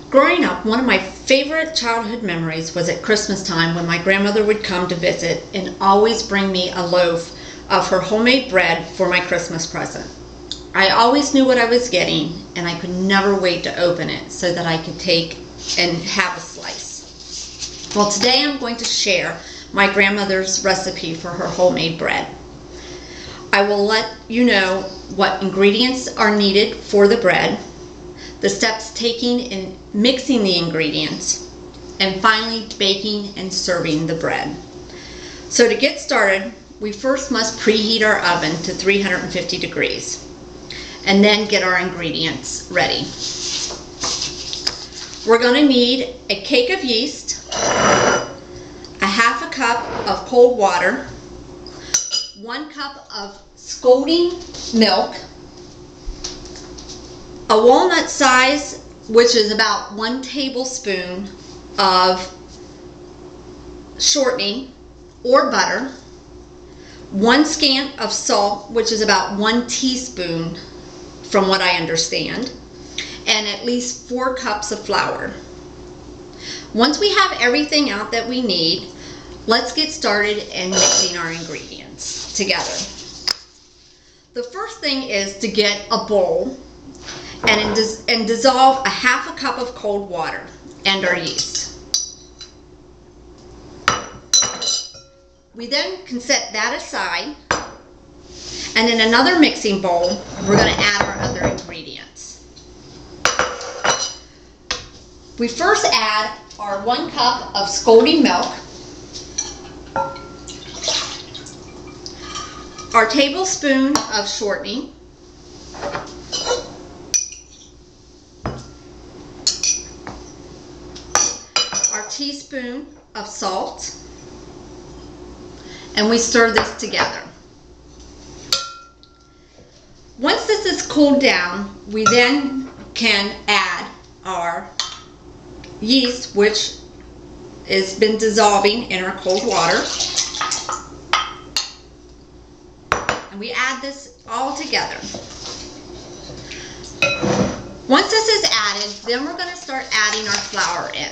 Growing up, one of my favorite childhood memories was at Christmas time when my grandmother would come to visit and always bring me a loaf of her homemade bread for my Christmas present. I always knew what I was getting, and I could never wait to open it so that I could take and have a slice. Well, today I'm going to share my grandmother's recipe for her homemade bread. I will let you know what ingredients are needed for the bread, the steps taken in mixing the ingredients, and finally baking and serving the bread. So to get started, we first must preheat our oven to 350 degrees and then get our ingredients ready. We're going to need a cake of yeast, a half a cup of cold water, 1 cup of scalding milk, a walnut size, which is about 1 tablespoon of shortening or butter, 1 scant of salt, which is about 1 teaspoon from what I understand, and at least 4 cups of flour. Once we have everything out that we need, let's get started in mixing our ingredients together. The first thing is to get a bowl and dissolve a half a cup of cold water and our yeast. We then can set that aside, and in another mixing bowl we're going to add our other ingredients. We first add our 1 cup of scalding milk, our tablespoon of shortening, our teaspoon of salt, and we stir this together. Once this is cooled down, we then can add our yeast, which has been dissolving in our cold water. And we add this all together. Once this is added, then we're going to start adding our flour in.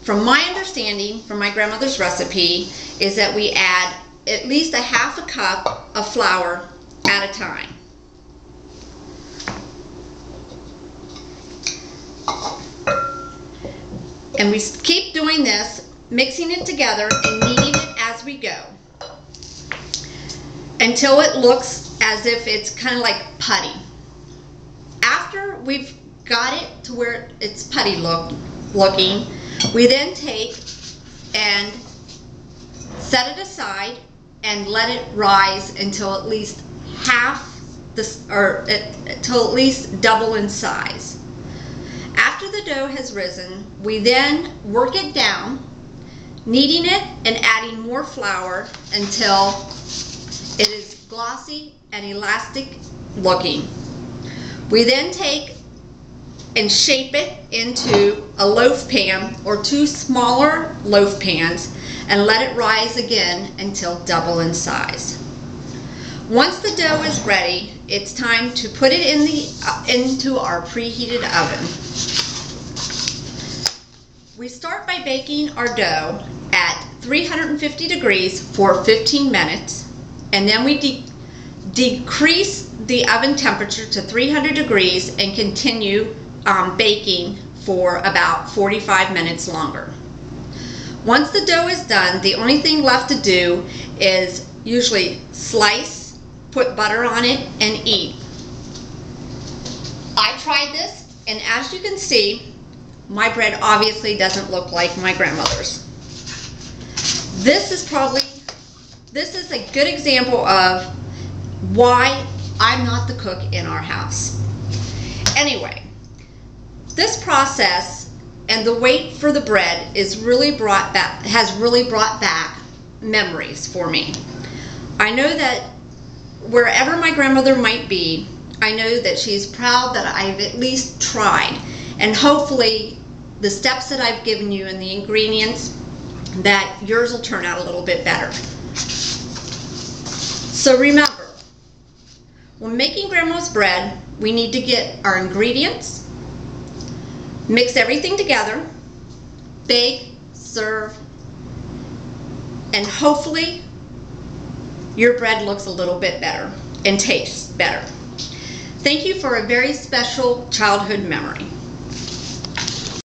From my understanding, from my grandmother's recipe, is that we add at least a half a cup of flour at a time. And we keep doing this, mixing it together and kneading it as we go, until it looks as if it's kind of like putty. After we've got it to where it's putty looking, we then take and set it aside and let it rise until at least until at least double in size. After the dough has risen, we then work it down, kneading it and adding more flour until it is glossy and elastic looking. We then take and shape it into a loaf pan or 2 smaller loaf pans and let it rise again until double in size. Once the dough is ready, it's time to put it into our preheated oven. We start by baking our dough at 350 degrees for 15 minutes, and then we decrease the oven temperature to 300 degrees and continue baking for about 45 minutes longer. Once the dough is done, the only thing left to do is usually slice, put butter on it, and eat. I tried this, and as you can see, my bread obviously doesn't look like my grandmother's. This is a good example of why I'm not the cook in our house. Anyway, this process and the wait for the bread has really brought back memories for me. I know that wherever my grandmother might be, I know that she's proud that I've at least tried, and hopefully the steps that I've given you and the ingredients, that yours will turn out a little bit better. So remember, when making grandma's bread, we need to get our ingredients, Mix everything together, bake, serve, and hopefully your bread looks a little bit better and tastes better. Thank you for a very special childhood memory.